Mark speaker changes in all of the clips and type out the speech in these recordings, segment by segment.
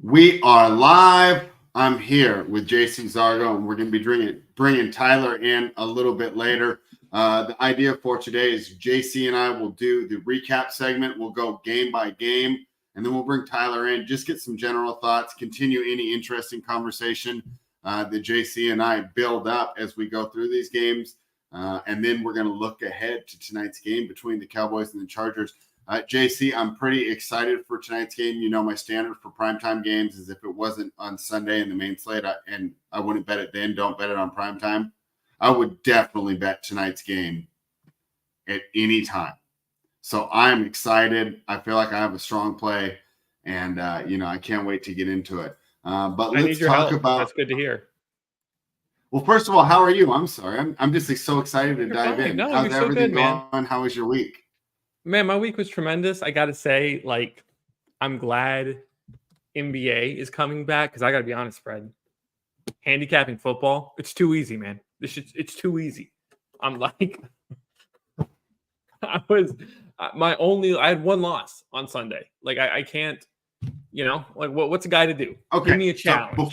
Speaker 1: We are live. I'm here with JC Zargo, and we're going to be bringing Tyler in a little bit later. The idea for today is JC and I will do the recap segment. We'll go game by game, and then we'll bring Tyler in, just get some general thoughts, continue any interesting conversation that JC and I build up as we go through these games. And then we're going to look ahead to tonight's game between the Cowboys and the Chargers. JC, I'm pretty excited for tonight's game. You know, my standard for primetime games is if it wasn't on Sunday in the main slate, and I wouldn't bet it then, don't bet it on primetime. I would definitely bet tonight's game at any time. So I'm excited. I feel like I have a strong play, and, I can't wait to get into it. But let's talk about –
Speaker 2: That's good to hear.
Speaker 1: Well, first of all, how are you? I'm sorry. I'm just so excited to dive in.
Speaker 2: No,
Speaker 1: how's everything going? How was your week?
Speaker 2: Man, my week was tremendous. I got to say, I'm glad NBA is coming back because I got to be honest, Fred. Handicapping football, it's too easy, man. It's too easy. I'm like, I had one loss on Sunday. I can't, what's a guy to do?
Speaker 1: Okay.
Speaker 2: Give me a challenge.
Speaker 1: So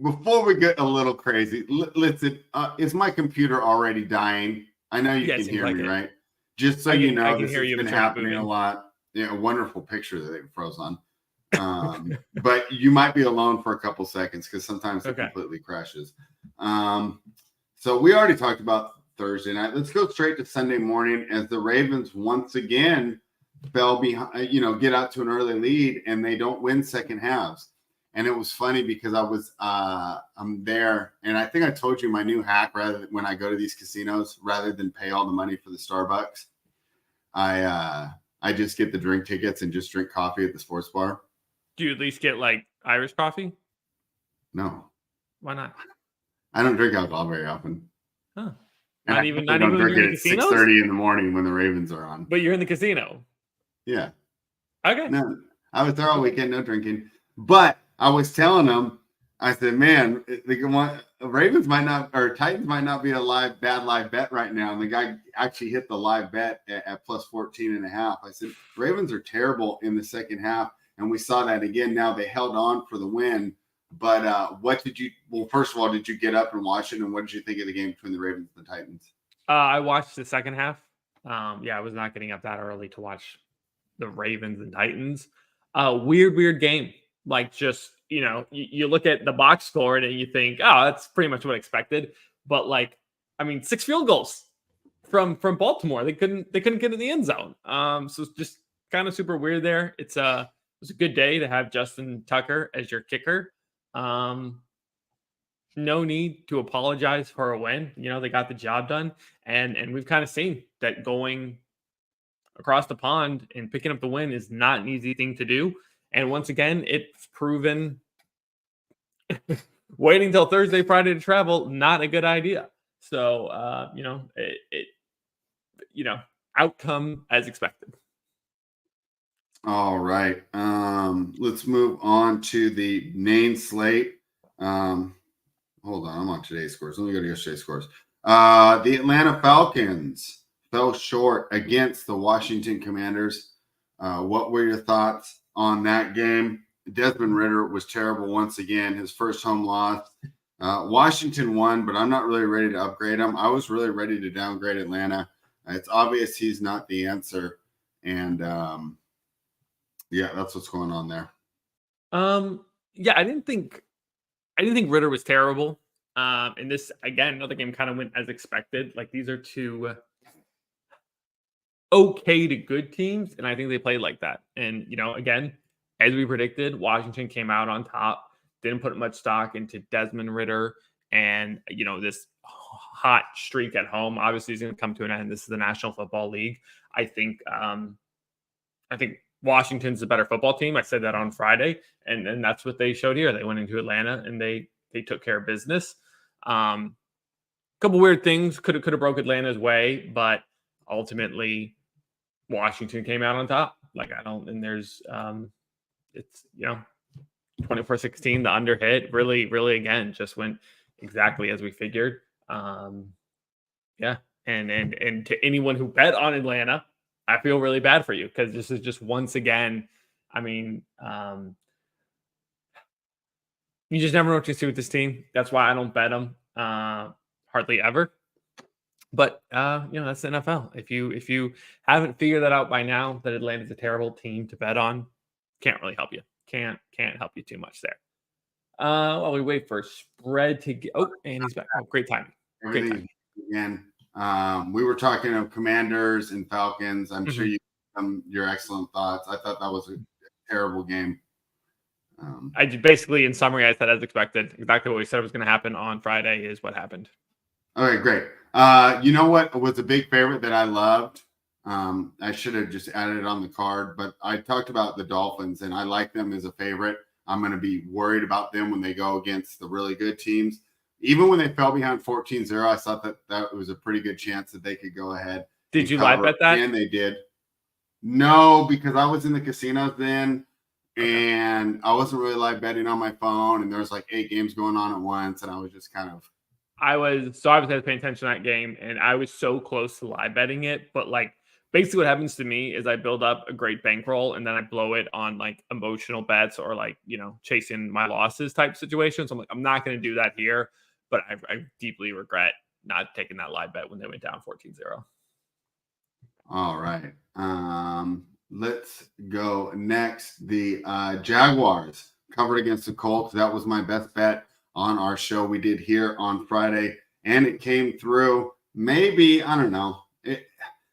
Speaker 1: before we get a little crazy, listen, is my computer already dying? I know you can hear me, right? Just so you know, this has been happening a lot. Yeah, a wonderful picture that they froze on. But you might be alone for a couple seconds because sometimes it completely crashes. So we already talked about Thursday night. Let's go straight to Sunday morning as the Ravens once again fell behind, get out to an early lead and they don't win second halves. And it was funny because I'm there, and I think I told you my new hack. When I go to these casinos, rather than pay all the money for the Starbucks, I just get the drink tickets and just drink coffee at the sports bar.
Speaker 2: Do you at least get Irish coffee?
Speaker 1: No.
Speaker 2: Why not?
Speaker 1: I don't drink alcohol very often.
Speaker 2: Huh?
Speaker 1: Not even drink it at 6:30 in the morning when the Ravens are on.
Speaker 2: But you're in the casino.
Speaker 1: Yeah.
Speaker 2: Okay.
Speaker 1: No, I was there all weekend, no drinking, but I was telling them, I said, man, Ravens might not, or Titans might not be a bad live bet right now. And the guy actually hit the live bet at plus 14.5. I said, Ravens are terrible in the second half. And we saw that again. Now they held on for the win. But first of all, did you get up and watch it? And what did you think of the game between the Ravens and the Titans?
Speaker 2: I watched the second half. I was not getting up that early to watch the Ravens and Titans. Weird game. You look at the box score and you think, oh, that's pretty much what I expected. But 6 field goals from Baltimore. They couldn't get in the end zone. So it's just kind of super weird there. It was a good day to have Justin Tucker as your kicker. No need to apologize for a win. They got the job done. And we've kind of seen that going across the pond and picking up the win is not an easy thing to do. And once again, it's proven waiting till Thursday, Friday to travel, not a good idea. So, outcome as expected.
Speaker 1: All right. Let's move on to the main slate. Hold on. I'm on today's scores. Let me go to yesterday's scores. The Atlanta Falcons fell short against the Washington Commanders. What were your thoughts on that game? Desmond Ridder was terrible once again. His first home loss. Washington won, but I'm not really ready to upgrade him. I was really ready to downgrade Atlanta. It's obvious he's not the answer. And that's what's going on there.
Speaker 2: I didn't think Ridder was terrible. And this, again, another game kind of went as expected. These are two okay to good teams, and I think they played like that. And, again, as we predicted, Washington came out on top, didn't put much stock into Desmond Ridder, and, this hot streak at home obviously is going to come to an end. This is the National Football League. I think Washington's a better football team. I said that on Friday, and that's what they showed here. They went into Atlanta and they took care of business. Couple weird things could have broke Atlanta's way, but ultimately Washington came out on top. It's 24-16, the under hit really again just went exactly as we figured. And to anyone who bet on Atlanta, I feel really bad for you because this is just once again, You just never know what you see with this team. That's why I don't bet them hardly ever. But that's the NFL. If you haven't figured that out by now, that Atlanta's a terrible team to bet on, can't really help you. Can't help you too much there. While we wait for spread to get. Oh, and he's back. Oh, great timing. Great timing.
Speaker 1: Again, we were talking of Commanders and Falcons. I'm sure you your excellent thoughts. I thought that was a terrible game.
Speaker 2: I basically, in summary, I said as expected. Exactly what we said was going to happen on Friday is what happened.
Speaker 1: Okay, great. You know what was a big favorite that I loved? I should have just added it on the card, but I talked about the Dolphins, and I like them as a favorite. I'm going to be worried about them when they go against the really good teams. Even when they fell behind 14-0, I thought that was a pretty good chance that they could go ahead.
Speaker 2: Did you live bet that?
Speaker 1: And they did. No, because I was in the casinos then, and I wasn't really live betting on my phone, and there was like 8 games going on at once, and I was just kind of.
Speaker 2: I was paying attention to that game, and I was so close to live betting it, but like basically what happens to me is I build up a great bankroll and then I blow it on like emotional bets or like, chasing my losses type situations. I'm like, I'm not going to do that here, but I deeply regret not taking that live bet when they went down 14-0.
Speaker 1: All right. Let's go next. The Jaguars covered against the Colts. That was my best bet on our show we did here on Friday, and it came through. Maybe, I don't know.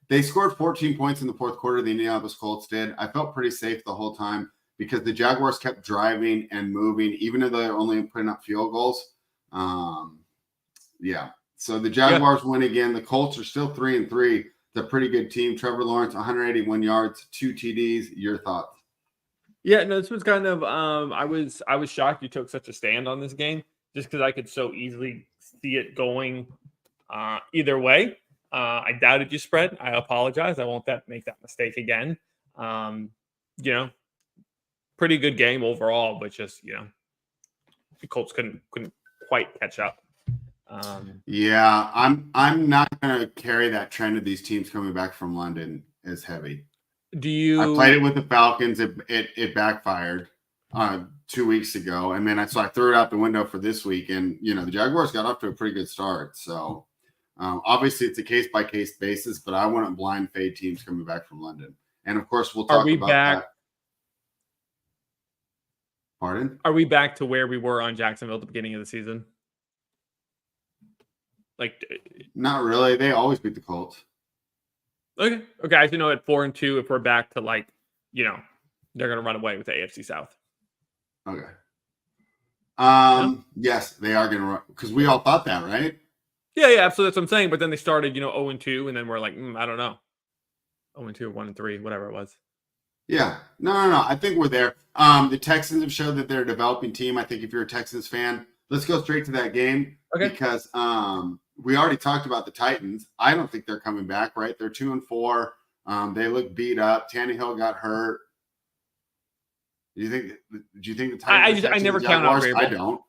Speaker 1: They scored 14 points in the fourth quarter. The Indianapolis Colts did. I felt pretty safe the whole time because the Jaguars kept driving and moving, even though they're only putting up field goals. So the Jaguars win again. The Colts are still 3-3. It's a pretty good team. Trevor Lawrence, 181 yards, 2 TDs. Your thoughts?
Speaker 2: Yeah, no, this was kind of I was shocked you took such a stand on this game just because I could so easily see it going either way. I doubted you spread. I apologize. I won't make that mistake again. Pretty good game overall, but just the Colts couldn't quite catch up.
Speaker 1: I'm not going to carry that trend of these teams coming back from London as heavy. I played it with the Falcons. It backfired 2 weeks ago, and then I threw it out the window for this week. And the Jaguars got off to a pretty good start. So obviously it's a case by case basis, but I wouldn't blind fade teams coming back from London. And of course, we'll talk about that. Pardon?
Speaker 2: Are we back to where we were on Jacksonville at the beginning of the season? Like,
Speaker 1: not really. They always beat the Colts.
Speaker 2: Okay. I should know at 4-2 if we're back to they're going to run away with the AFC South.
Speaker 1: Okay. Yes, they are going to run because we all thought that, right?
Speaker 2: Yeah, absolutely. That's what I'm saying. But then they started, 0-2, and then we're like, I don't know, 0-2, 1-3, whatever it was.
Speaker 1: Yeah, no. I think we're there. The Texans have showed that they're a developing team. I think if you're a Texans fan, let's go straight to that game because we already talked about the Titans. I don't think they're coming back. Right? They're 2-4. They look beat up. Tannehill got hurt. Do you think the Titans?
Speaker 2: I never count out Vrabel.
Speaker 1: I don't.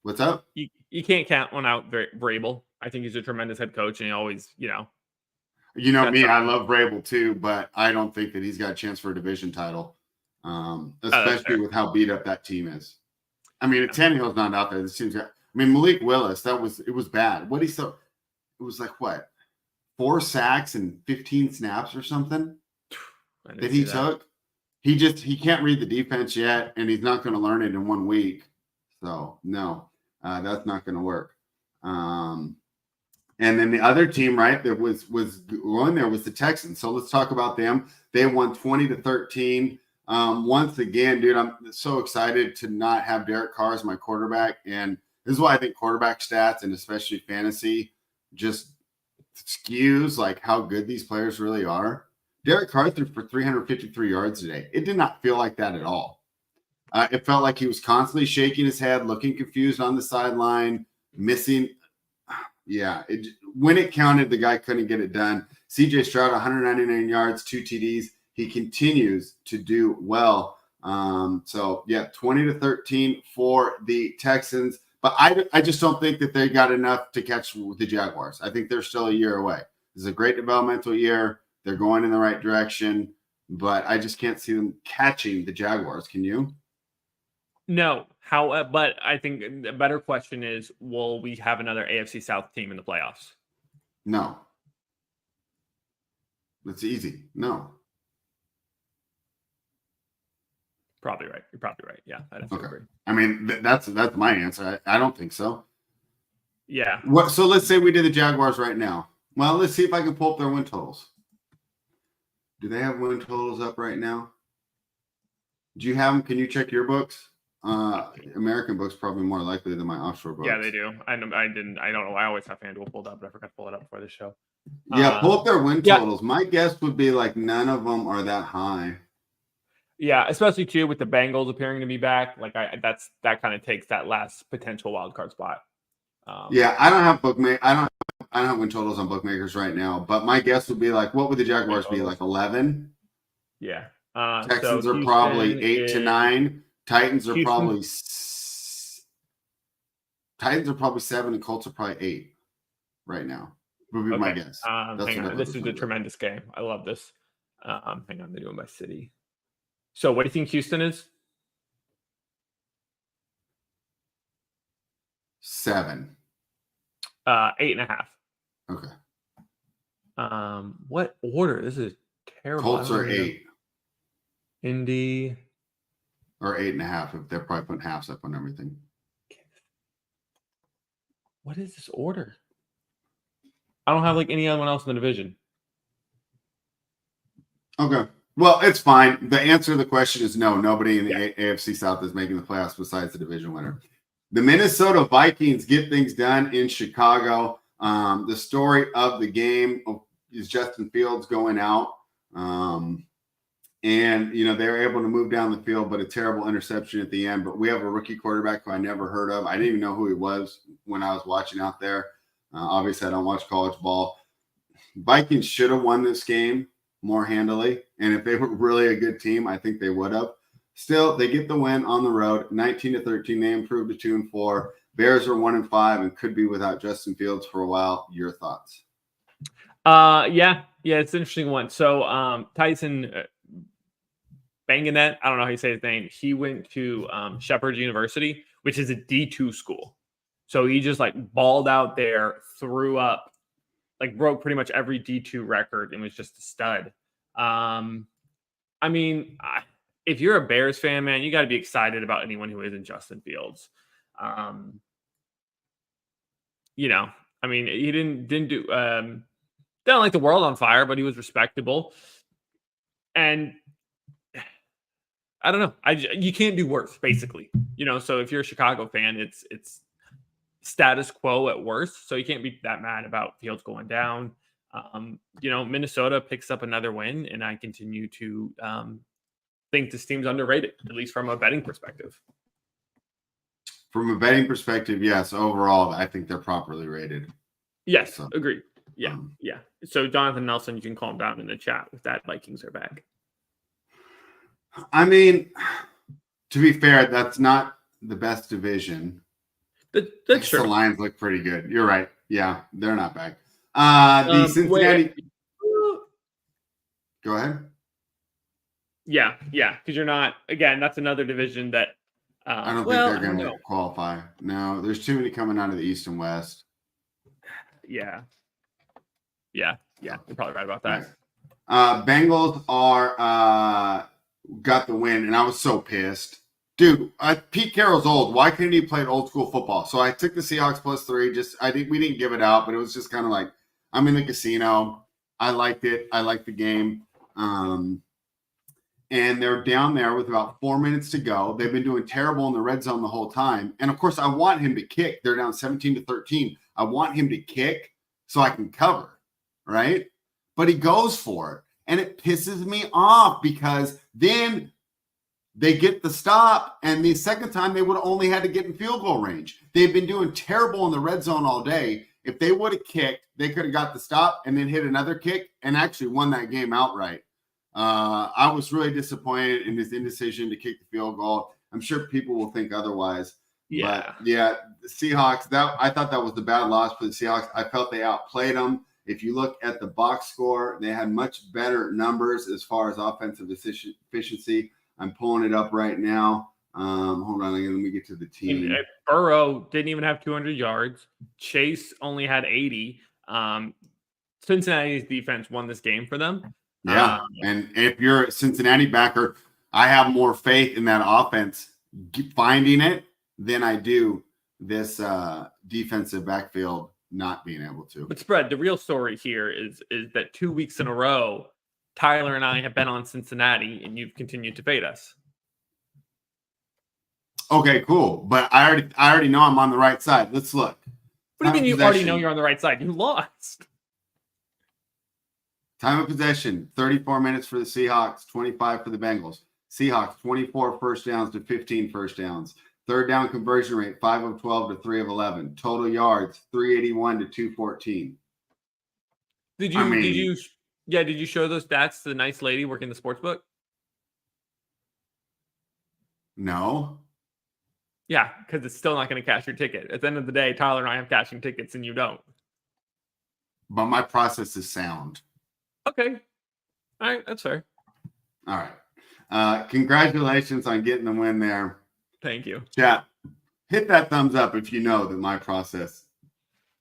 Speaker 1: What's up?
Speaker 2: You can't count one out, Vrabel. I think he's a tremendous head coach, and he always,
Speaker 1: me, I love Vrabel too, but I don't think that he's got a chance for a division title, especially with how beat up that team is. I mean, if Tannehill's not out there, this team's got. I mean, Malik Willis, it was bad. It was like what, 4 sacks and 15 snaps or something that he took. He can't read the defense yet, and he's not going to learn it in 1 week. So no, that's not going to work. And then the other team, right, that was going there was the Texans. So let's talk about them. They won 20-13. Once again, dude, I'm so excited to not have Derek Carr as my quarterback. And this is why I think quarterback stats and especially fantasy just skews like how good these players really are. Derek Carr threw for 353 yards today. It did not feel like that at all. It felt like he was constantly shaking his head, looking confused on the sideline, missing. Yeah, when it counted, the guy couldn't get it done. CJ Stroud, 199 yards, 2 TDs. He continues to do well. 20-13 for the Texans. But I just don't think that they got enough to catch the Jaguars. I think they're still a year away. This is a great developmental year. They're going in the right direction, but I just can't see them catching the Jaguars. Can you?
Speaker 2: No. How? But I think a better question is, will we have another AFC South team in the playoffs?
Speaker 1: No. That's easy. No.
Speaker 2: Probably right. You're probably right. Yeah, I'd have to agree.
Speaker 1: I mean, that's my answer. I don't think so.
Speaker 2: Yeah.
Speaker 1: So let's say we did the Jaguars right now. Well, let's see if I can pull up their win totals. Do they have win totals up right now? Do you have them? Can you check your books? American books probably more likely than my offshore books.
Speaker 2: Yeah, they do. I don't know. I always have FanDuel pulled up, but I forgot to pull it up for the show.
Speaker 1: Yeah, pull up their win totals. My guess would be like none of them are that high.
Speaker 2: Yeah, especially too with the Bengals appearing to be back. Like that kind of takes that last potential wild card spot.
Speaker 1: Yeah, I don't have I don't have win totals on bookmakers right now, but my guess would be like, what would the Jaguars be, like 11?
Speaker 2: Yeah.
Speaker 1: Texans are probably 8 to 9. Titans are probably 7, and Colts are probably 8 right now. Would be my guess.
Speaker 2: Hang on, this is a tremendous game. I love this. Hang on, they're doing by city. So, what do you think Houston is?
Speaker 1: 7.
Speaker 2: 8.5.
Speaker 1: Okay.
Speaker 2: What order? This is terrible.
Speaker 1: Colts are 8.
Speaker 2: Indy.
Speaker 1: Or 8.5 if they're probably putting halves up on everything.
Speaker 2: What is this order? I don't have like anyone else in the division.
Speaker 1: Okay. Well, it's fine. The answer to the question is no. Nobody in the AFC South is making the playoffs besides the division winner. The Minnesota Vikings get things done in Chicago. The story of the game is Justin Fields going out. And, they're able to move down the field, but a terrible interception at the end. But we have a rookie quarterback who I never heard of. I didn't even know who he was when I was watching out there. Obviously, I don't watch college ball. Vikings should have won this game more handily. And if they were really a good team, I think they would have. Still, they get the win on the road, 19-13. They improved to 2-4. Bears are 1-5 and could be without Justin Fields for a while. Your thoughts?
Speaker 2: Yeah, it's an interesting one. So Tyson Banganet, I don't know how you say his name. He went to Shepherd University, which is a D2 school. So he just balled out there, threw up, broke pretty much every D2 record, and was just a stud. I mean, if you're a Bears fan, man, you got to be excited about anyone who isn't Justin Fields. I mean, he didn't do didn't light the world on fire, but he was respectable. And I don't know. You can't do worse, basically. So if you're a Chicago fan, it's status quo at worst. So you can't be that mad about Fields going down. Minnesota picks up another win, and I continue to think this team's underrated, at least from a betting perspective.
Speaker 1: From a betting perspective, yes. Overall, I think they're properly rated.
Speaker 2: Yes, agreed. Yeah. So Jonathan Nelson, you can calm down in the chat with that. Vikings are back.
Speaker 1: I mean, to be fair, that's not the best division.
Speaker 2: That's true.
Speaker 1: The Lions look pretty good. You're right. Yeah, they're not back. The Cincinnati. Go ahead.
Speaker 2: Yeah, because you're not. Again, that's another division that.
Speaker 1: I don't think they're going to qualify. No, there's too many coming out of the East and West.
Speaker 2: Yeah. You're probably right about that.
Speaker 1: Bengals are got the win, and I was so pissed. Dude, Pete Carroll's old. Why couldn't he play old school football? So I took the Seahawks +3. We didn't give it out, but it was just kind of like, I'm in the casino. I liked it. I liked the game. And they're down there with about 4 minutes to go. They've been doing terrible in the red zone the whole time. And of course, I want him to kick. They're down 17-13. I want him to kick so I can cover, right? But he goes for it. And it pisses me off because then they get the stop, and the second time they would have only had to get in field goal range. They've been doing terrible in the red zone all day. If they would have kicked, they could have got the stop and then hit another kick and actually won that game outright. I was really disappointed in his indecision to kick the field goal. I'm sure people will think otherwise.
Speaker 2: Yeah.
Speaker 1: But the Seahawks, I thought that was the bad loss for the Seahawks. I felt they outplayed them. If you look at the box score, they had much better numbers as far as offensive efficiency. I'm pulling it up right now. Hold on, let me get to the team.
Speaker 2: Burrow didn't even have 200 yards. Chase only had 80. Cincinnati's defense won this game for them.
Speaker 1: Yeah, and if you're a Cincinnati backer, I have more faith in that offense finding it than I do this defensive backfield not being able to.
Speaker 2: But Spread, the real story here is that 2 weeks in a row, Tyler and I have been on Cincinnati, and you've continued to fade us.
Speaker 1: Okay, cool. But I already know I'm on the right side. Let's look.
Speaker 2: What do you mean you already know you're on the right side? You lost.
Speaker 1: Time of possession, 34 minutes for the Seahawks, 25 for the Bengals. Seahawks, 24 first downs to 15 first downs. Third down conversion rate, 5 of 12 to 3 of 11. Total yards, 381 to 214.
Speaker 2: Did you show those stats to the nice lady working the sports book?
Speaker 1: No.
Speaker 2: Yeah, because it's still not going to cash your ticket. At the end of the day, Tyler and I have cashing tickets and you don't.
Speaker 1: But my process is sound.
Speaker 2: Okay. All right, that's fair.
Speaker 1: All right. Congratulations on getting the win there.
Speaker 2: Thank you.
Speaker 1: Chat, hit that thumbs up if you know that my process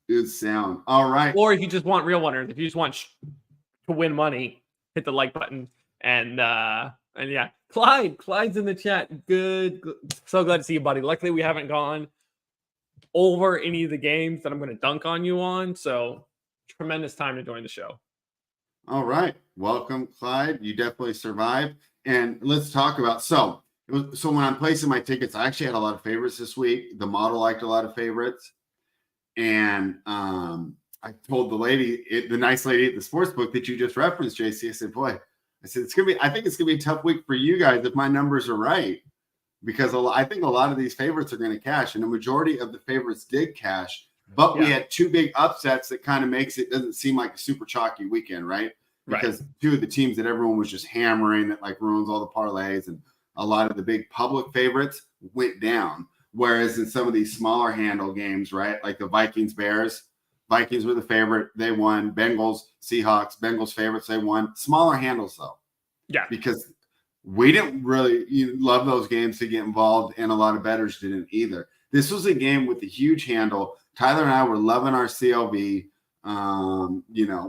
Speaker 1: is sound. All right.
Speaker 2: Or if you just want real winners, if you just want to win money, hit the like button. And yeah, Clyde's in the chat. Good. So glad to see you, buddy. Luckily, we haven't gone over any of the games that I'm going to dunk on you on. So tremendous time to join the show.
Speaker 1: All right. Welcome, Clyde. You definitely survived. And let's talk about so when I'm placing my tickets, I actually had a lot of favorites this week. The model liked a lot of favorites. And I told the lady, the nice lady at the sports book that you just referenced, JC, I said, boy, I think it's gonna be a tough week for you guys if my numbers are right. Because I think a lot of these favorites are going to cash, and the majority of the favorites did cash. But we had two big upsets that kind of doesn't seem like a super chalky weekend, right? Because two of the teams that everyone was just hammering that like ruins all the parlays, and a lot of the big public favorites went down. Whereas in some of these smaller handle games, right, like the Vikings-Bears, Vikings were the favorite, they won. Bengals, Seahawks, Bengals favorites, they won. Smaller handles though, because we didn't really love those games to get involved, and a lot of bettors didn't either. This was a game with a huge handle. Tyler and I were loving our CLV.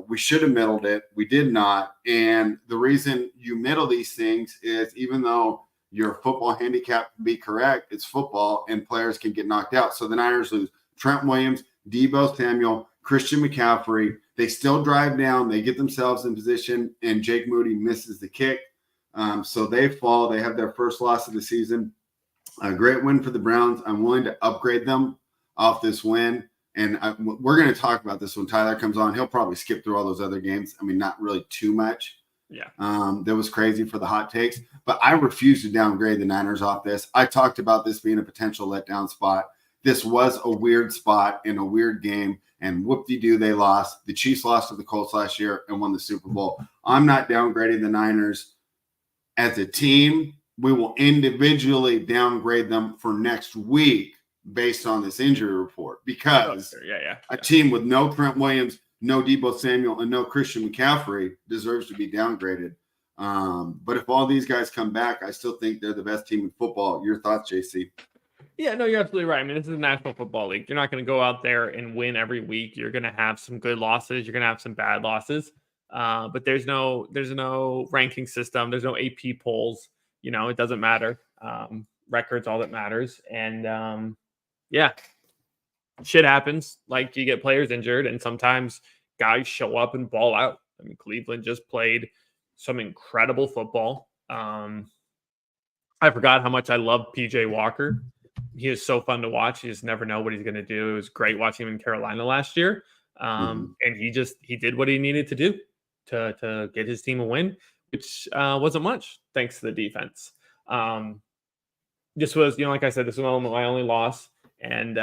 Speaker 1: We should have middled it. We did not. And the reason you middle these things is even though your football handicap can be correct, it's football and players can get knocked out. So the Niners lose Trent Williams, Deebo Samuel, Christian McCaffrey. They still drive down. They get themselves in position, and Jake Moody misses the kick. So they fall. They have their first loss of the season. A great win for the Browns. I'm willing to upgrade them off this win. And we're going to talk about this when Tyler comes on. He'll probably skip through all those other games. I mean, not really too much.
Speaker 2: Yeah.
Speaker 1: That was crazy for the hot takes. But I refuse to downgrade the Niners off this. I talked about this being a potential letdown spot. This was a weird spot in a weird game. And whoop-de-doo, they lost. The Chiefs lost to the Colts last year and won the Super Bowl. I'm not downgrading the Niners as a team. We will individually downgrade them for next week based on this injury report, because a team with no Trent Williams, no Deebo Samuel, and no Christian McCaffrey deserves to be downgraded. But if all these guys come back, I still think they're the best team in football. Your thoughts, JC?
Speaker 2: Yeah, no, you're absolutely right. I mean, this is a National Football League. You're not going to go out there and win every week. You're going to have some good losses. You're going to have some bad losses. But there's no ranking system. There's no AP polls. It doesn't matter. Records, all that matters. And shit happens. Like, you get players injured, and sometimes guys show up and ball out. I mean, Cleveland just played some incredible football. I forgot how much I love PJ Walker. He is so fun to watch. You just never know what he's going to do. It was great watching him in Carolina last year. And he did what he needed to do to get his team a win, which wasn't much thanks to the defense. This was, like I said, this was my only loss. And,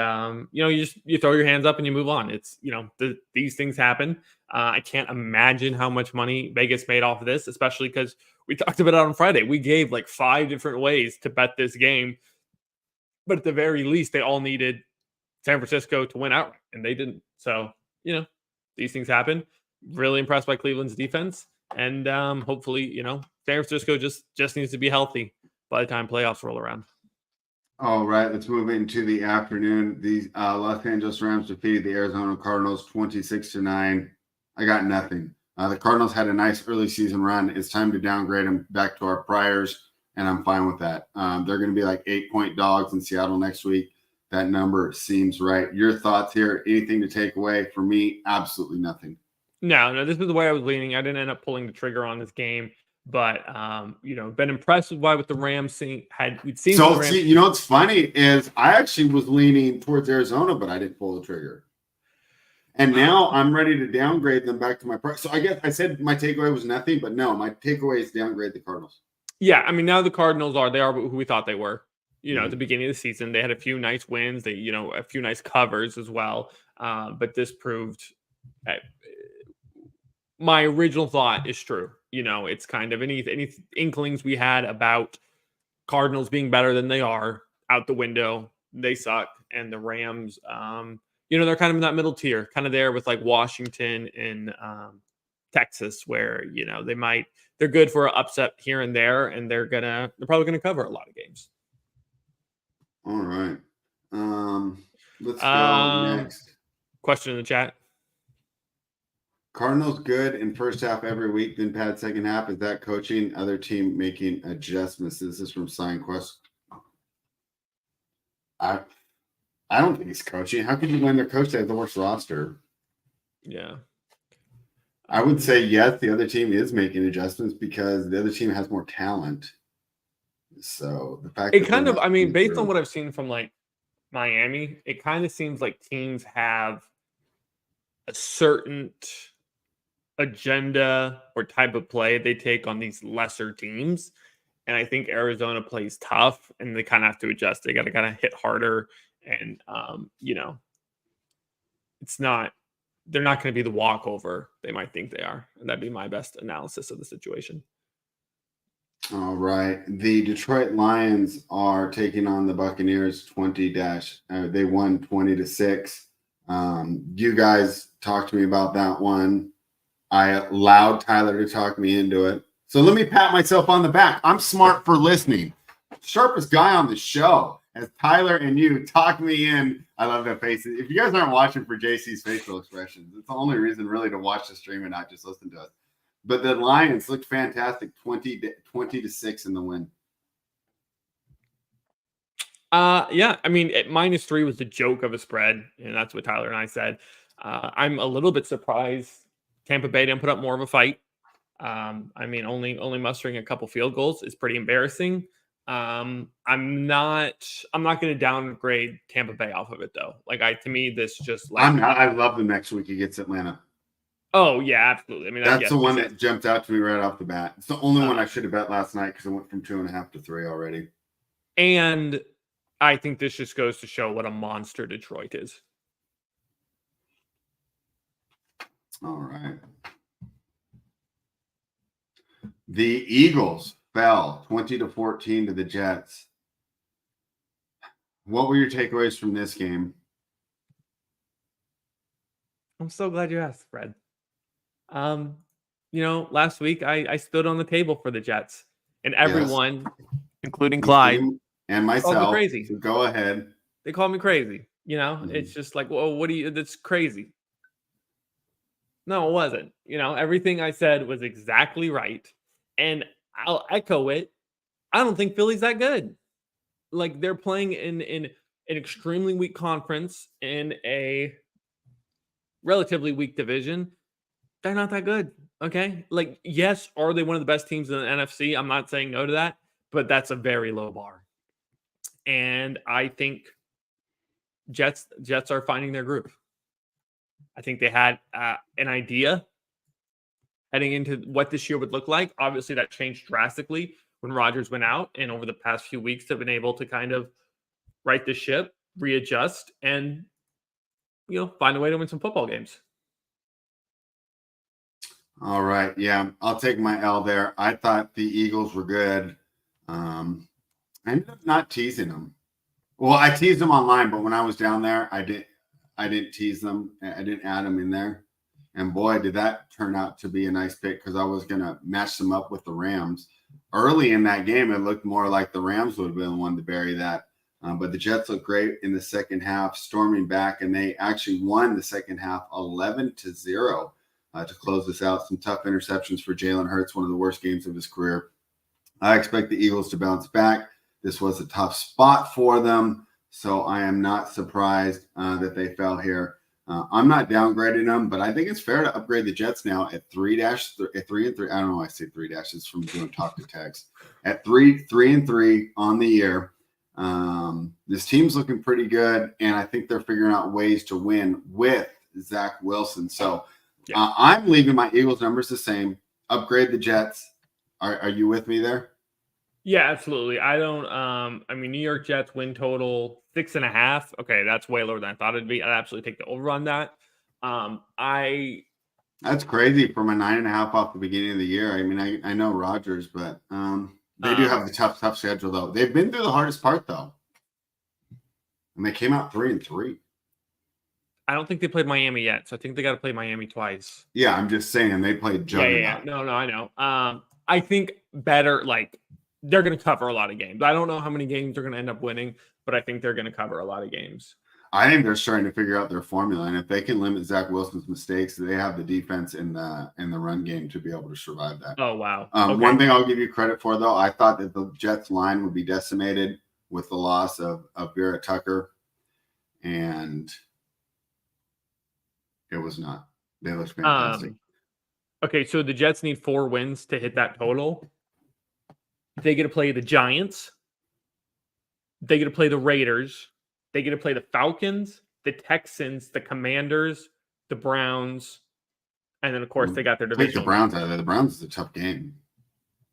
Speaker 2: you throw your hands up and you move on. It's, these things happen. I can't imagine how much money Vegas made off of this, especially because we talked about it on Friday. We gave like 5 different ways to bet this game. But at the very least, they all needed San Francisco to win outright, and they didn't. So, these things happen. Really impressed by Cleveland's defense. And hopefully, San Francisco just needs to be healthy by the time playoffs roll around.
Speaker 1: All right, let's move into the afternoon. The Los Angeles Rams defeated the Arizona Cardinals 26-9. I got nothing. The Cardinals had a nice early season run. It's time to downgrade them back to our priors, and I'm fine with that. They're going to be like 8-point dogs in Seattle next week. That number seems right. Your thoughts here? Anything to take away? For me, absolutely nothing.
Speaker 2: No, this was the way I was leaning. I didn't end up pulling the trigger on this game, but been impressed with what the Rams we'd seen.
Speaker 1: So see, what's funny is I actually was leaning towards Arizona, but I didn't pull the trigger. And now I'm ready to downgrade them back to my price. So I guess I said my takeaway was nothing, but no, my takeaway is downgrade the Cardinals.
Speaker 2: Yeah, I mean, now the Cardinals are who we thought they were. At the beginning of the season, they had a few nice wins. They, a few nice covers as well. But this proved my original thought is true. It's kind of any inklings we had about Cardinals being better than they are out the window. They suck. And the Rams, they're kind of in that middle tier, kind of there with like Washington and Texas, where they're good for an upset here and there, and they're probably gonna cover a lot of games.
Speaker 1: All right. Let's go next.
Speaker 2: Question in the chat.
Speaker 1: Cardinals good in first half every week, then bad second half. Is that coaching? Other team making adjustments? This is from Sign Quest. I don't think he's coaching. How could you win their coach? They have the worst roster.
Speaker 2: Yeah.
Speaker 1: I would say yes, the other team is making adjustments because the other team has more talent. So the fact
Speaker 2: it kind of, I mean, based on what I've seen from like Miami, it kind of seems like teams have a certain agenda or type of play they take on these lesser teams. And I think Arizona plays tough and they kind of have to adjust. They got to kind of hit harder. And, they're not going to be the walkover they might think they are. And that'd be my best analysis of the situation.
Speaker 1: All right. The Detroit Lions are taking on the Buccaneers they won 20-6. You guys talked to me about that one. I allowed Tyler to talk me into it. So let me pat myself on the back. I'm smart for listening. Sharpest guy on the show. As Tyler and you talk me in. I love that face. If you guys aren't watching for JC's facial expressions, it's the only reason really to watch the stream and not just listen to us. But the Lions looked fantastic, 20-6 in the win.
Speaker 2: Yeah, I mean, at -3 was the joke of a spread, and that's what Tyler and I said. I'm a little bit surprised Tampa Bay didn't put up more of a fight. I mean, only mustering a couple field goals is pretty embarrassing. I'm not going to downgrade Tampa Bay off of it though. To me, this just like
Speaker 1: I'm not. I love the next week against Atlanta.
Speaker 2: Oh yeah, absolutely. I mean,
Speaker 1: that's the one that jumped out to me right off the bat. It's the only one I should have bet last night because I went from 2.5 to 3 already.
Speaker 2: And I think this just goes to show what a monster Detroit is.
Speaker 1: All right. The Eagles fell 20-14 to the Jets. What were your takeaways from this game?
Speaker 2: I'm so glad you asked, Fred. Last week I stood on the table for the Jets, and everyone, including Clyde
Speaker 1: and myself,
Speaker 2: called me crazy.
Speaker 1: So go ahead.
Speaker 2: They called me crazy. It's just like, well, that's crazy. No, it wasn't. Everything I said was exactly right. And I'll echo it. I don't think Philly's that good. Like, they're playing in an extremely weak conference in a relatively weak division. They're not that good. Okay. Like, yes, are they one of the best teams in the NFC? I'm not saying no to that, but that's a very low bar. And I think Jets are finding their groove. I think they had an idea heading into what this year would look like. Obviously, that changed drastically when Rodgers went out, and over the past few weeks have been able to kind of right the ship, readjust, and find a way to win some football games.
Speaker 1: All right. Yeah, I'll take my L there. I thought the Eagles were good. I ended up not teasing them. Well, I teased them online, but when I was down there, I didn't tease them. I didn't add them in there. And boy, did that turn out to be a nice pick because I was going to match them up with the Rams. Early in that game, it looked more like the Rams would have been the one to bury that. But the Jets look great in the second half, storming back, and they actually won the second half 11-0 to close this out. Some tough interceptions for Jalen Hurts, one of the worst games of his career. I expect the Eagles to bounce back. This was a tough spot for them, so I am not surprised that they fell here. I'm not downgrading them, but I think it's fair to upgrade the Jets now at 3-3. I don't know why I say 3 dashes from doing talk to text. At 3-3 on the year. This team's looking pretty good, and I think they're figuring out ways to win with Zach Wilson. So I'm leaving my Eagles numbers the same. Upgrade the Jets. Are you with me there?
Speaker 2: Yeah, absolutely. I don't. I mean, New York Jets win total 6.5. Okay, that's way lower than I thought it'd be. I'd absolutely take the over on that.
Speaker 1: That's crazy from a 9.5 off the beginning of the year. I mean, I know Rodgers, but they do have the tough schedule though. They've been through the hardest part though, and they came out 3-3.
Speaker 2: I don't think they played Miami yet, so I think they got to play Miami twice.
Speaker 1: Yeah, I'm just saying they played juggernaut.
Speaker 2: Yeah. No, I know. I think better. Like they're going to cover a lot of games. I don't know how many games they're going to end up winning, but I think they're going to cover a lot of games.
Speaker 1: I think they're starting to figure out their formula, and if they can limit Zach Wilson's mistakes, they have the defense in the run game to be able to survive that.
Speaker 2: Oh wow!
Speaker 1: Okay. One thing I'll give you credit for, though, I thought that the Jets line would be decimated with the loss of Vera Tucker, and it was not. They looked fantastic.
Speaker 2: Okay, so the Jets need 4 wins to hit that total. They get to play the Giants. They get to play the Raiders. They get to play the Falcons, the Texans, the Commanders, the Browns, and then, of course, they got their division.
Speaker 1: Take the Browns out of there. The Browns is a tough game.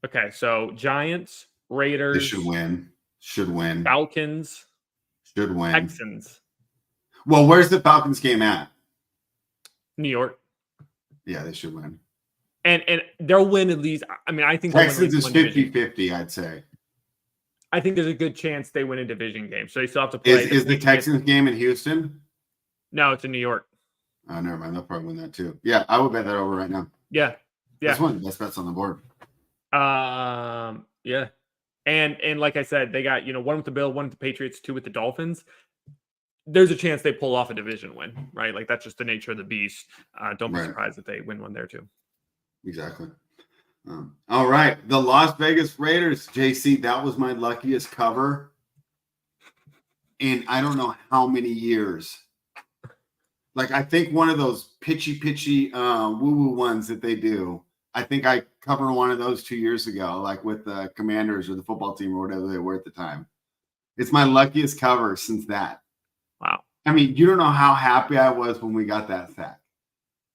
Speaker 2: Okay, so Giants, Raiders.
Speaker 1: They should win.
Speaker 2: Falcons.
Speaker 1: Should win.
Speaker 2: Texans.
Speaker 1: Well, where's the Falcons game at?
Speaker 2: New York.
Speaker 1: Yeah, they should win.
Speaker 2: And they'll win at least. I mean, I think
Speaker 1: Texans is 50-50, I'd say.
Speaker 2: I think there's a good chance they win a division game. So they still have to play.
Speaker 1: Is the Texans game in Houston?
Speaker 2: No, it's in New York.
Speaker 1: Oh, never mind. They'll probably win that too. Yeah, I would bet that over right now.
Speaker 2: Yeah.
Speaker 1: That's one of the best bets on the board.
Speaker 2: Yeah. And like I said, they got, one with the Bills, one with the Patriots, 2 with the Dolphins. There's a chance they pull off a division win, right? Like that's just the nature of the beast. Don't be surprised if they win one there too.
Speaker 1: Exactly. All right. The Las Vegas Raiders, JC, that was my luckiest cover in I don't know how many years. Like I think one of those pitchy woo-woo ones that they do. I think I covered one of those 2 years ago, like with the Commanders or the football team or whatever they were at the time. It's my luckiest cover since that.
Speaker 2: Wow.
Speaker 1: I mean, you don't know how happy I was when we got that sack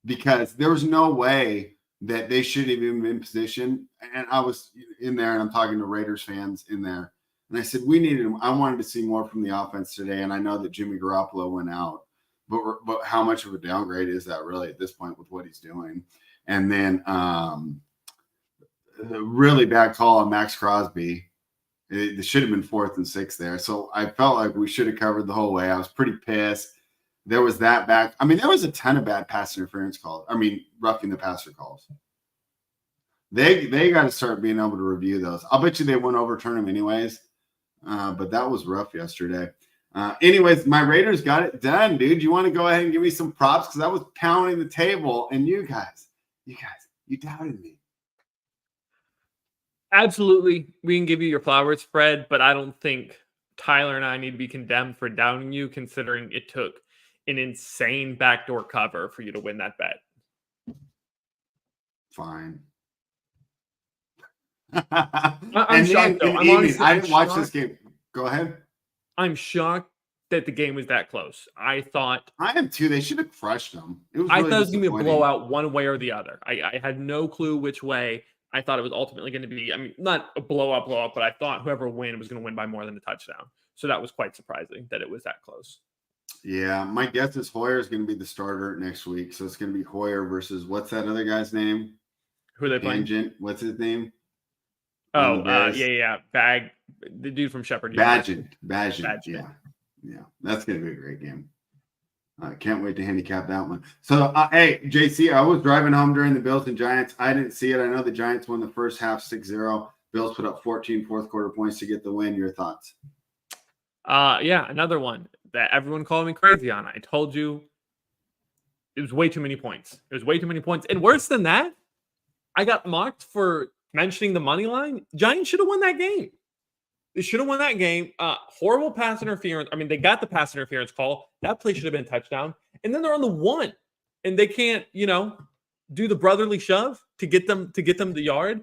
Speaker 1: because there was no way that they shouldn't have even been in position. And I was in there and I'm talking to Raiders fans in there. And I said, I wanted to see more from the offense today. And I know that Jimmy Garoppolo went out, but how much of a downgrade is that really at this point with what he's doing? And then a really bad call on Max Crosby. It should have been 4th and 6 there. So I felt like we should have covered the whole way. I was pretty pissed. There was that back. I mean, there was a ton of bad pass interference calls. I mean, roughing the passer calls. They got to start being able to review those. I'll bet you they won't overturn them anyways. But that was rough yesterday. Anyways, my Raiders got it done, dude. You want to go ahead and give me some props? Because I was pounding the table. And you guys, you doubted me.
Speaker 2: Absolutely. We can give you your flowers, Fred, but I don't think Tyler and I need to be condemned for doubting you, considering it took an insane backdoor cover for you to win that bet.
Speaker 1: Fine.
Speaker 2: I'm shocked, though.
Speaker 1: I didn't watch this game. Go ahead.
Speaker 2: I'm shocked that the game was that close. I
Speaker 1: am too. They should have crushed them.
Speaker 2: I thought it was going to be a blowout one way or the other. I had no clue which way. I thought it was ultimately going to be, I mean, not a blowout, but I thought whoever won was going to win by more than a touchdown. So that was quite surprising that it was that close.
Speaker 1: Yeah, my guess is Hoyer is going to be the starter next week. So it's going to be Hoyer versus what's that other guy's name?
Speaker 2: Who are they playing?
Speaker 1: What's his name?
Speaker 2: Oh, yeah. The dude from Shepherd.
Speaker 1: Badgett. Yeah. That's going to be a great game. I can't wait to handicap that one. So, hey, JC, I was driving home during the Bills and Giants. I didn't see it. I know the Giants won the first half 6-0. Bills put up 14 fourth quarter points to get the win. Your thoughts?
Speaker 2: Yeah, another one that everyone called me crazy on. I told you it was way too many points. It was way too many points. And worse than that, I got mocked for mentioning the money line. Giants should have won that game. They should have won that game. Horrible pass interference. I mean, they got the pass interference call. That play should have been a touchdown. And then they're on the one, and they can't, do the brotherly shove to get them the yard.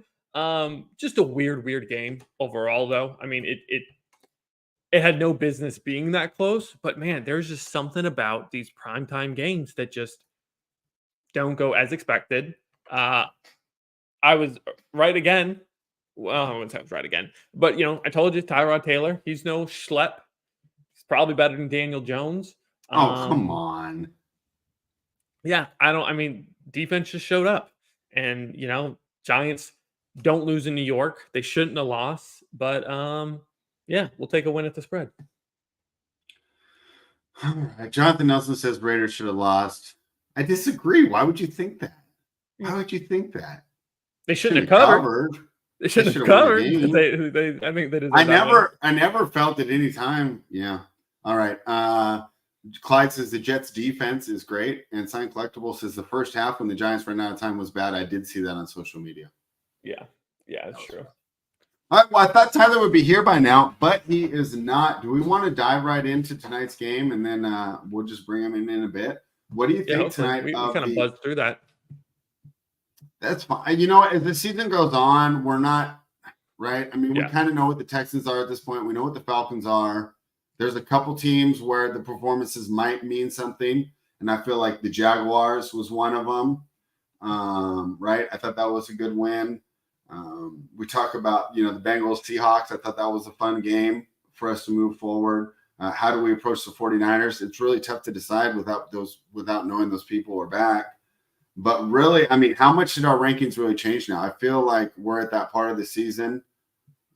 Speaker 2: Just a weird game overall, though. I mean, it had no business being that close, but man, there's just something about these primetime games that just don't go as expected. I was right again. Well, I wouldn't say I was right again, but I told you Tyrod Taylor, he's no schlep. He's probably better than Daniel Jones.
Speaker 1: Oh, come on.
Speaker 2: Yeah, defense just showed up, and Giants don't lose in New York. They shouldn't have lost, but yeah, we'll take a win at the spread.
Speaker 1: All right. Jonathan Nelson says Raiders should have lost. I disagree. Why would you think that? Why would you think that?
Speaker 2: They shouldn't have covered. They shouldn't have covered. I think they deserve
Speaker 1: I never felt at any time. Yeah. All right. Clyde says the Jets defense is great, and Sign Collectible says the first half when the Giants ran out of time was bad. I did see that on social media.
Speaker 2: Yeah, that's true.
Speaker 1: All right, well, I thought Tyler would be here by now, but he is not. Do we want to dive right into tonight's game, and then we'll just bring him in a bit? What do you think tonight?
Speaker 2: We kind of buzzed through that.
Speaker 1: That's fine. As the season goes on, we're not right. I mean, we kind of know what the Texans are at this point. We know what the Falcons are. There's a couple teams where the performances might mean something, and I feel like the Jaguars was one of them. Right? I thought that was a good win. We talk about, the Bengals, Seahawks. I thought that was a fun game for us to move forward. How do we approach the 49ers? It's really tough to decide without knowing those people are back. But really, I mean, how much did our rankings really change now? I feel like we're at that part of the season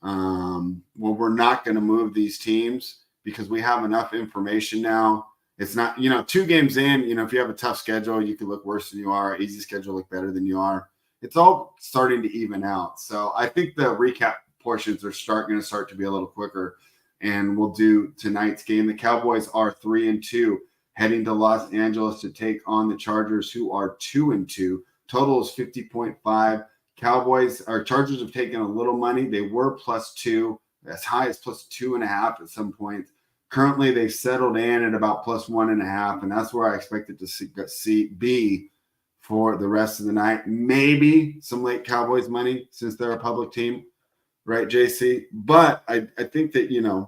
Speaker 1: where we're not going to move these teams because we have enough information now. It's not, 2 games in, if you have a tough schedule, you could look worse than you are. Easy schedule, look better than you are. It's all starting to even out. So I think the recap portions are going to start to be a little quicker, and we'll do tonight's game. The Cowboys are 3-2, heading to Los Angeles to take on the Chargers, who are 2-2. Total is 50.5. Chargers have taken a little money. They were +2, as high as +2.5 at some point. Currently, they've settled in at about +1.5, and that's where I expect it to be for the rest of the night. Maybe some late Cowboys money since they're a public team, right, JC? But I think that,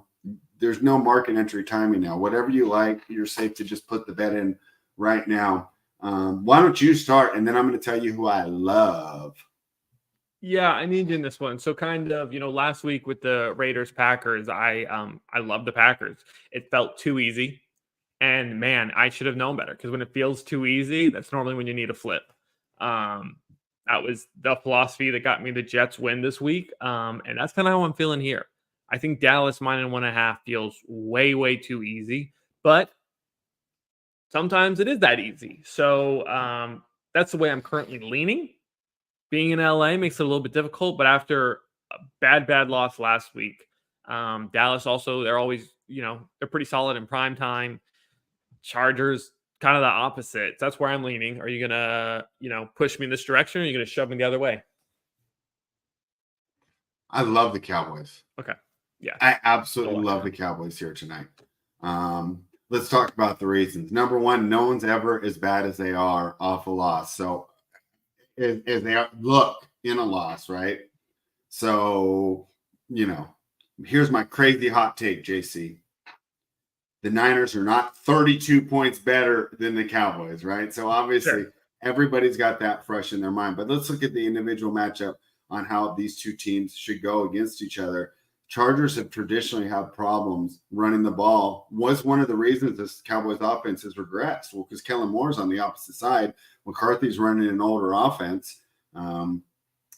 Speaker 1: there's no market entry timing now. Whatever you like, you're safe to just put the bet in right now. Why don't you start, and then I'm going to tell you who I love.
Speaker 2: Yeah, I need you in this one. So kind of, last week with the Raiders Packers, I love the Packers. It felt too easy. And man, I should have known better, because when it feels too easy, that's normally when you need a flip. That was the philosophy that got me the Jets win this week. And that's kind of how I'm feeling here. I think Dallas -1.5 feels way, way too easy, but sometimes it is that easy. So that's the way I'm currently leaning. Being in LA makes it a little bit difficult, but after a bad loss last week, Dallas also, they're always, they're pretty solid in prime time. Chargers, kind of the opposite. That's where I'm leaning. Are you going to, push me in this direction, or are you going to shove me the other way?
Speaker 1: I love the Cowboys.
Speaker 2: Okay. Yeah.
Speaker 1: I absolutely love the Cowboys here tonight. Let's talk about the reasons. Number one, no one's ever as bad as they are off a loss. So as they look in a loss, right? So, here's my crazy hot take, JC. The Niners are not 32 points better than the Cowboys, right? So obviously everybody's got that fresh in their mind. But let's look at the individual matchup on how these two teams should go against each other. Chargers have traditionally had problems running the ball. Was one of the reasons this Cowboys offense has regressed. Well, because Kellen Moore's on the opposite side. McCarthy's running an older offense. And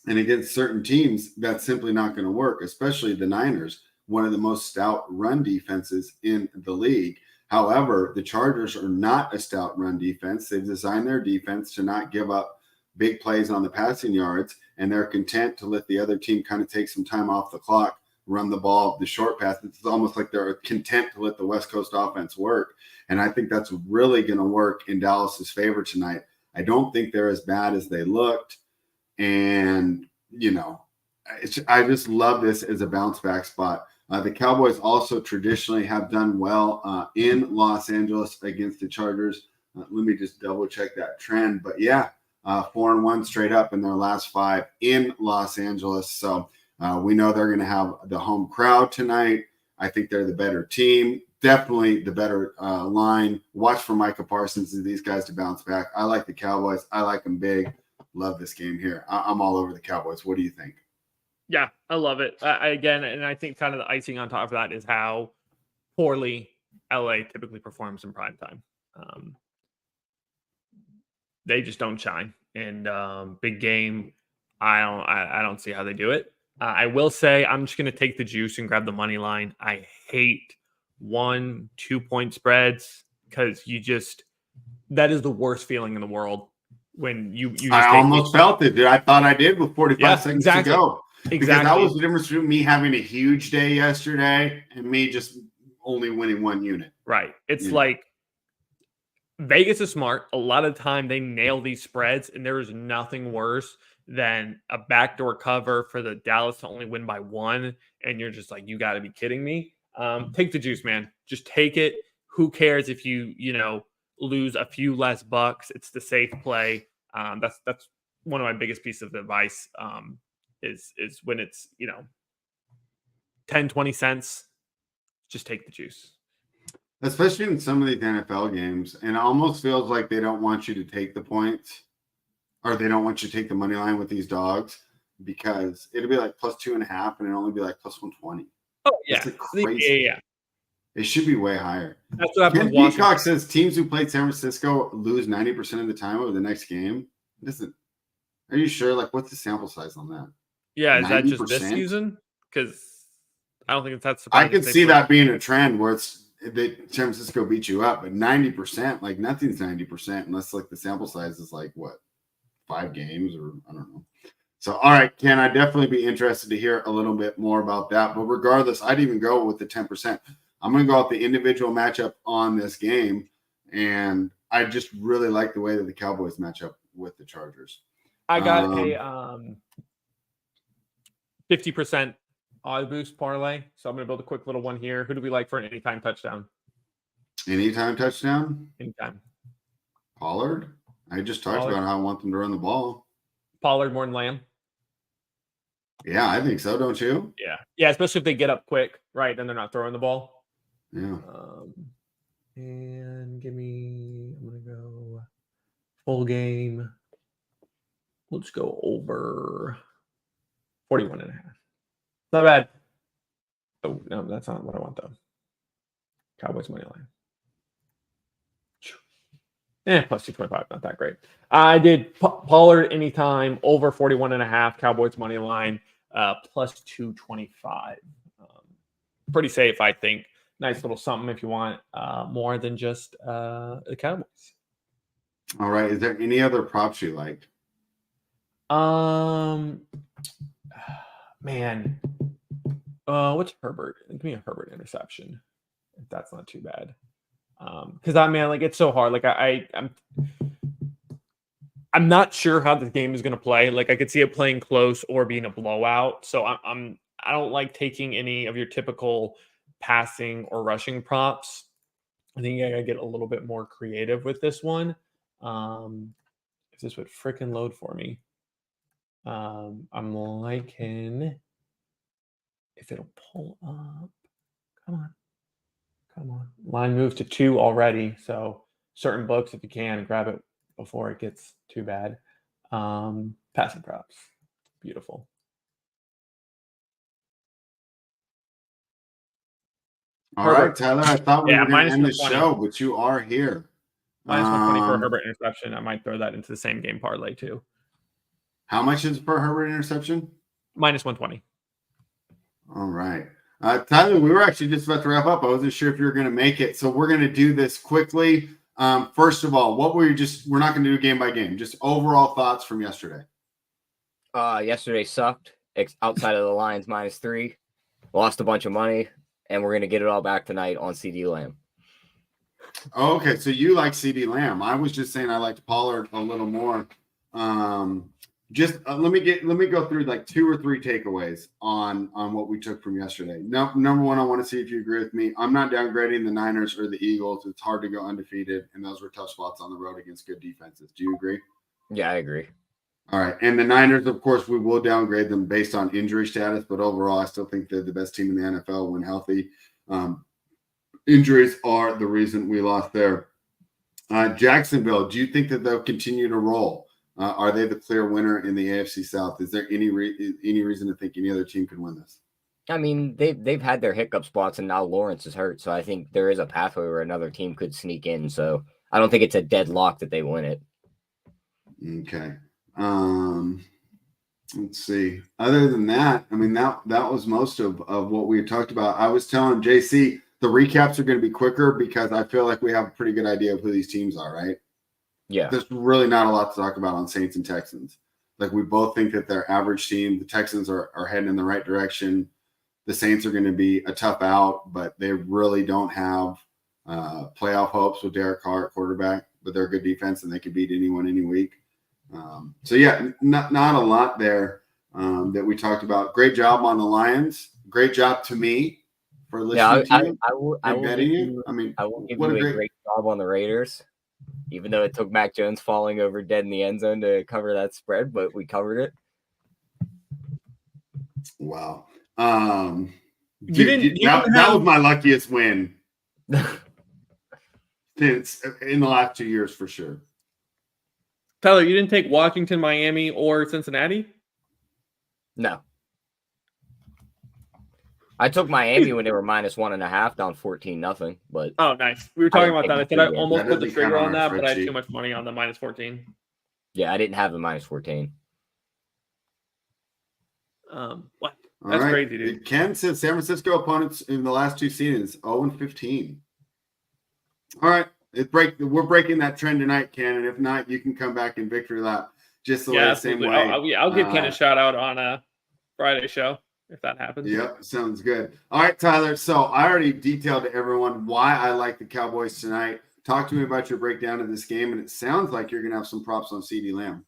Speaker 1: against certain teams, that's simply not going to work, especially the Niners, one of the most stout run defenses in the league. However, the Chargers are not a stout run defense. They've designed their defense to not give up big plays on the passing yards, and they're content to let the other team kind of take some time off the clock run the ball, the short pass. It's almost like they're content to let the West Coast offense work. And I think that's really going to work in Dallas's favor tonight. I don't think they're as bad as they looked. And, I just love this as a bounce back spot. The Cowboys also traditionally have done well in Los Angeles against the Chargers. Let me just double check that trend. But 4-1 straight up in their last 5 in Los Angeles. So we know they're going to have the home crowd tonight. I think they're the better team. Definitely the better line. Watch for Micah Parsons and these guys to bounce back. I like the Cowboys. I like them big. Love this game here. I'm all over the Cowboys. What do you think?
Speaker 2: Yeah, I love it. Again, and I think kind of the icing on top of that is how poorly LA typically performs in primetime. They just don't shine. And big game, I don't see how they do it. I will say I'm just going to take the juice and grab the money line. I hate 1-2 point spreads because that is the worst feeling in the world when you just
Speaker 1: I almost felt it, dude. I thought I did with 45 seconds to go. Because that was the difference between me having a huge day yesterday and me just only winning 1 unit.
Speaker 2: Right. It's like Vegas is smart. A lot of the time they nail these spreads, and there is nothing worse than a backdoor cover for the Dallas to only win by 1. And you're just like, you got to be kidding me. Take the juice, man. Just take it. Who cares if you lose a few less bucks? It's the safe play. That's one of my biggest pieces of advice. Is when it's 10, 20 cents, just take the juice.
Speaker 1: Especially in some of these NFL games. And it almost feels like they don't want you to take the points or they don't want you to take the money line with these dogs because it'll be like plus 2.5 and it'll only be like plus 120.
Speaker 2: Oh, yeah.
Speaker 1: It's crazy.
Speaker 2: Yeah.
Speaker 1: It should be way higher.
Speaker 2: That's what
Speaker 1: Ken Peacock says teams who played San Francisco lose 90% of the time over the next game. Are you sure? Like, what's the sample size on that?
Speaker 2: Yeah, is
Speaker 1: 90%?
Speaker 2: that just this season? Because I don't think it's that surprising.
Speaker 1: I could see that being a trend where San Francisco beat you up, but 90%, like nothing's 90% unless like the sample size is like what, 5 games or I don't know. So, all right, Ken, I'd definitely be interested to hear a little bit more about that. But regardless, I'd even go with the 10%. I'm going to go with the individual matchup on this game, and I just really like the way that the Cowboys match up with the Chargers.
Speaker 2: I got a 50% odd boost parlay. So I'm going to build a quick little one here. Who do we like for an anytime touchdown?
Speaker 1: Anytime touchdown?
Speaker 2: Anytime.
Speaker 1: Pollard? I just talked about how I want them to run the ball.
Speaker 2: Pollard more than Lamb?
Speaker 1: Yeah, I think so. Don't you?
Speaker 2: Yeah. Yeah, especially if they get up quick, right? Then they're not throwing the ball.
Speaker 1: Yeah.
Speaker 2: And I'm going to go full game. We'll just go over 41.5. Not bad. Oh, no, that's not what I want, though. Cowboys money line. Plus 225. Not that great. I did Pollard anytime over 41.5. Cowboys money line plus 225. Pretty safe, I think. Nice little something if you want more than just the Cowboys.
Speaker 1: All right. Is there any other props you like?
Speaker 2: Man. What's Herbert? Give me a Herbert interception. If that's not too bad. Because it's so hard. Like I'm not sure how the game is going to play. Like I could see it playing close or being a blowout. So I don't like taking any of your typical passing or rushing props. I think I gotta get a little bit more creative with this one. If this would freaking load for me. I'm liking if it'll pull up. Come on. Line moved to 2 already. So certain books, if you can, grab it before it gets too bad. Passing props. Beautiful.
Speaker 1: All right, Tyler. I thought we were going to end the show, but you are here.
Speaker 2: Minus 120 for a Herbert interception. I might throw that into the same game parlay too.
Speaker 1: How much is per Herbert interception?
Speaker 2: Minus 120.
Speaker 1: All right. Tyler, we were actually just about to wrap up. I wasn't sure if you were going to make it. So we're going to do this quickly. First of all, we're not going to do game by game. Just overall thoughts from yesterday.
Speaker 3: Yesterday sucked outside of the Lions -3. lost a bunch of money, and we're going to get it all back tonight on CD Lamb.
Speaker 1: Oh, okay, so you like CD Lamb. I was just saying I liked Pollard a little more. Let me go through like 2 or 3 takeaways on what we took from yesterday. Number one, I want to see if you agree with me. I'm not downgrading the Niners or the Eagles. It's hard to go undefeated, and those were tough spots on the road against good defenses. Do you agree?
Speaker 3: Yeah, I agree.
Speaker 1: All right, and the Niners, of course, we will downgrade them based on injury status, but overall, I still think they're the best team in the NFL when healthy. Injuries are the reason we lost there. Jacksonville, do you think that they'll continue to roll? Are they the clear winner in the AFC South? Is there any reason to think any other team could win this?
Speaker 3: I mean, they've had their hiccup spots, and now Lawrence is hurt, so I think there is a pathway where another team could sneak in. So I don't think it's a deadlock that they win it.
Speaker 1: Okay. Let's see. Other than that, I mean, that was most of what we had talked about. I was telling JC the recaps are going to be quicker because I feel like we have a pretty good idea of who these teams are, right?
Speaker 3: Yeah.
Speaker 1: There's really not a lot to talk about on Saints and Texans. Like, we both think that they're average team. The Texans are heading in the right direction. The Saints are going to be a tough out, but they really don't have playoff hopes with Derek Carr at quarterback, but they're a good defense and they can beat anyone any week. So yeah, not a lot there that we talked about. Great job on the Lions. Great job to me for listening to you.
Speaker 3: I will give you. I mean, I will give you a great job on the Raiders, even though it took Mac Jones falling over dead in the end zone to cover that spread, but we covered it.
Speaker 1: Wow. That was my luckiest win since in the last 2 years for sure.
Speaker 2: Tyler, you didn't take Washington, Miami, or Cincinnati?
Speaker 3: No. I took Miami when they were -1.5, down 14-0. But
Speaker 2: oh, nice. We were talking about that. I said I almost put the trigger on that, but I had too much money on the -14.
Speaker 3: Yeah, I didn't have the -14.
Speaker 2: What? That's crazy, dude.
Speaker 1: Ken says San Francisco opponents in the last 2 seasons 0-15. All right. We're breaking that trend tonight, Ken, and if not, you can come back in victory lap just the same way.
Speaker 2: I'll give Ken a shout out on a Friday show if that happens.
Speaker 1: Yep, sounds good. All right, Tyler. So I already detailed to everyone why I like the Cowboys tonight. Talk to me about your breakdown of this game, and it sounds like you're going to have some props on CD Lamb.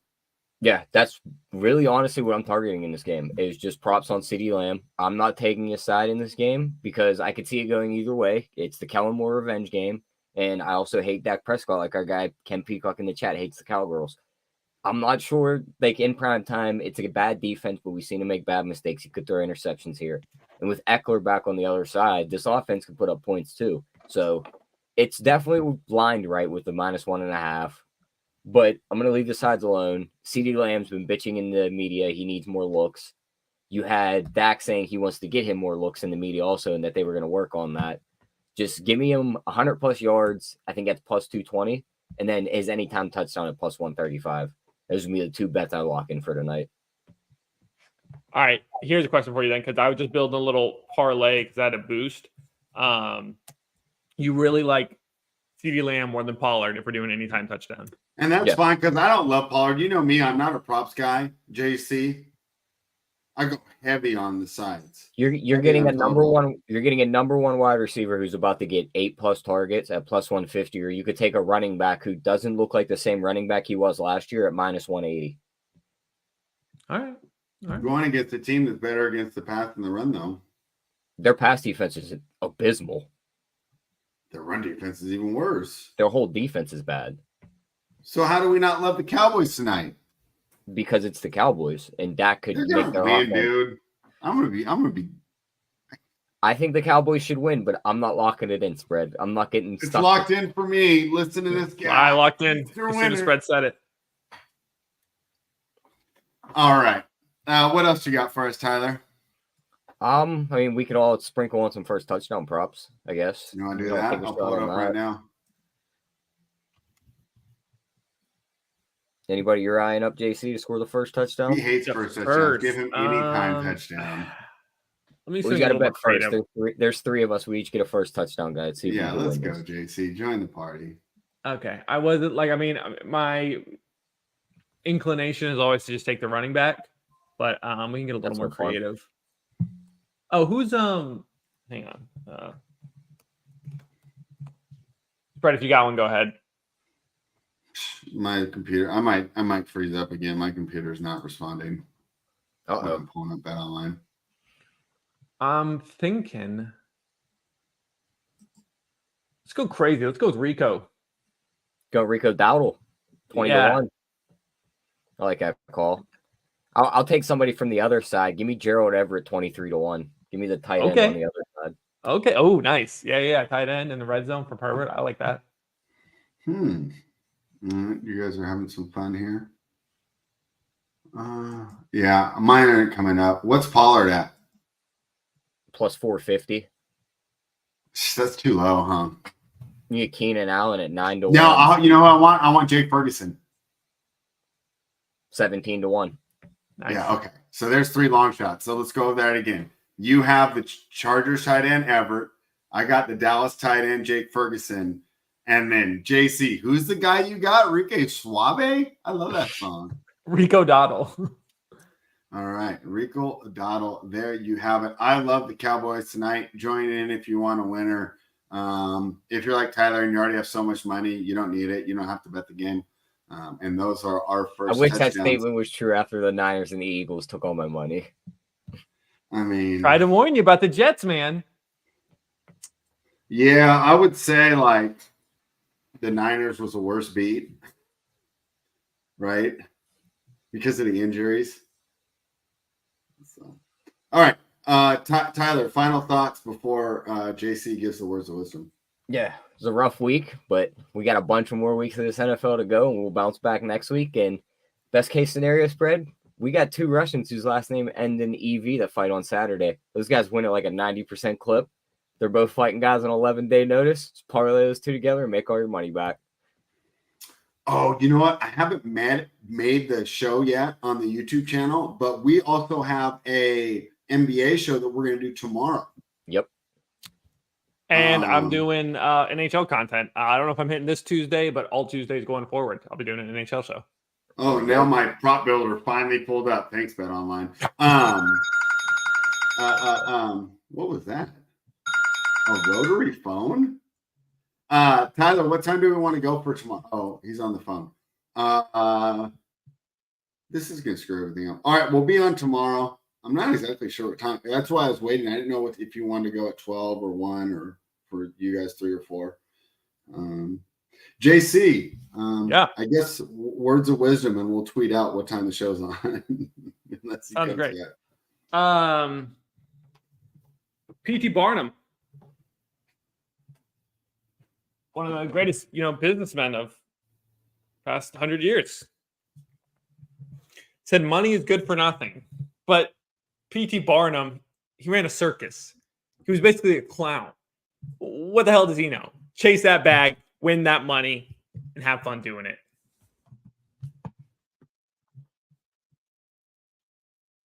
Speaker 3: Yeah, that's really honestly what I'm targeting in this game is just props on CD Lamb. I'm not taking a side in this game because I could see it going either way. It's the Kellen Moore revenge game. And I also hate Dak Prescott, like our guy Ken Peacock in the chat hates the Cowgirls. I'm not sure, like in prime time, it's a bad defense, but we've seen him make bad mistakes. He could throw interceptions here. And with Eckler back on the other side, this offense can put up points too. So it's definitely blind right with the -1.5. But I'm going to leave the sides alone. CeeDee Lamb's been bitching in the media. He needs more looks. You had Dak saying he wants to get him more looks in the media also and that they were going to work on that. Just give me him 100+ yards. I think that's +220. And then his anytime touchdown at +135. Those would be the 2 bets I lock in for tonight.
Speaker 2: All right. Here's a question for you then, because I was just building a little parlay because I had a boost. You really like CeeDee Lamb more than Pollard if we're doing anytime touchdown.
Speaker 1: And that's fine because I don't love Pollard. You know me, I'm not a props guy, JC. I go heavy on the sides.
Speaker 3: You're getting a number one. You're getting a number 1 wide receiver who's about to get 8+ targets at +150, or you could take a running back who doesn't look like the same running back he was last year at -180.
Speaker 2: All right.
Speaker 1: Going against a team that's better against the pass and the run, though.
Speaker 3: Their pass defense is abysmal.
Speaker 1: Their run defense is even worse.
Speaker 3: Their whole defense is bad.
Speaker 1: So how do we not love the Cowboys tonight?
Speaker 3: Because it's the Cowboys, and Dak could make their offense.
Speaker 1: Dude. I'm gonna be.
Speaker 3: I think the Cowboys should win, but I'm not locking it in spread. I'm not getting.
Speaker 1: It's locked in for me. Listen to this guy.
Speaker 2: I locked in. As soon as spread said it.
Speaker 1: All right. What else you got for us, Tyler?
Speaker 3: I mean, we could all sprinkle on some first touchdown props, I guess.
Speaker 1: You want to do that? I'll pull it up right now.
Speaker 3: Anybody you're eyeing up, JC, to score the first touchdown?
Speaker 1: He hates first touchdowns. Give him any time touchdown.
Speaker 2: Let me see.
Speaker 3: We got to bet first. There's 3 of us. We each get a first touchdown, guys.
Speaker 1: Yeah, let's go, JC. Join the party.
Speaker 2: Okay. I wasn't like, I mean, my inclination is always to just take the running back, but we can get a little more creative. Oh, who's hang on. Brett, if you got one, go ahead.
Speaker 1: My computer, I might freeze up again. My computer's not responding. I'm pulling up Bet Online.
Speaker 2: I'm thinking. Let's go crazy. Let's go with Rico.
Speaker 3: Go Rico Dowdle, 20-1. I like that call. I'll take somebody from the other side. Give me Gerald Everett, 23-1. Give me the tight end on the other side.
Speaker 2: Okay. Oh, nice. Yeah. Tight end in the red zone for Pervert. I like that.
Speaker 1: You guys are having some fun here. Yeah, mine aren't coming up. What's Pollard at?
Speaker 3: Plus 450.
Speaker 1: That's too low, huh?
Speaker 3: You get Keenan Allen at 9-1.
Speaker 1: No, you know what I want? I want Jake Ferguson.
Speaker 3: 17-1.
Speaker 2: Nice.
Speaker 1: Yeah, okay. So there's 3 long shots. So let's go over that again. You have the Chargers tight end, Everett. I got the Dallas tight end, Jake Ferguson. And then JC, who's the guy you got? Rique Suave? I love that song.
Speaker 2: Rico Dottle.
Speaker 1: All right, Rico Dottle. There you have it. I love the Cowboys tonight. Join in if you want a winner. If you're like Tyler and you already have so much money, you don't need it. You don't have to bet the game. And those are our first.
Speaker 3: I wish
Speaker 1: touchdowns.
Speaker 3: that statement was true after the Niners and the Eagles took all my money.
Speaker 1: I mean,
Speaker 2: Tried to warn you about the Jets, man.
Speaker 1: Yeah, I would say like the Niners was the worst beat, right? Because of the injuries. So, all right, Tyler, final thoughts before JC gives the words of wisdom.
Speaker 3: Yeah, it was a rough week, but we got a bunch of more weeks of this NFL to go, and we'll bounce back next week. And best case scenario spread, we got 2 Russians whose last name end in EV that fight on Saturday. Those guys win at like a 90% clip. They're both fighting guys on 11-day notice. Just parlay those 2 together and make all your money back.
Speaker 1: Oh, you know what? I haven't made the show yet on the YouTube channel, but we also have a NBA show that we're going to do tomorrow.
Speaker 3: Yep.
Speaker 2: And I'm doing NHL content. I don't know if I'm hitting this Tuesday, but all Tuesdays going forward, I'll be doing an NHL show.
Speaker 1: Oh, now my prop builder finally pulled up. Thanks, Bet Online. What was that? A rotary phone? Tyler, what time do we want to go for tomorrow? Oh, he's on the phone. This is going to screw everything up. All right, we'll be on tomorrow. I'm not exactly sure what time. That's why I was waiting. I didn't know if you wanted to go at 12 or 1 or for you guys 3 or 4. JC,
Speaker 2: yeah.
Speaker 1: I guess words of wisdom, and we'll tweet out what time the show's on.
Speaker 2: Sounds great. P.T. Barnum, one of the greatest, businessmen of past 100 years, said money is good for nothing. But P.T. Barnum, he ran a circus. He was basically a clown. What the hell does he know? Chase that bag, win that money, and have fun doing it.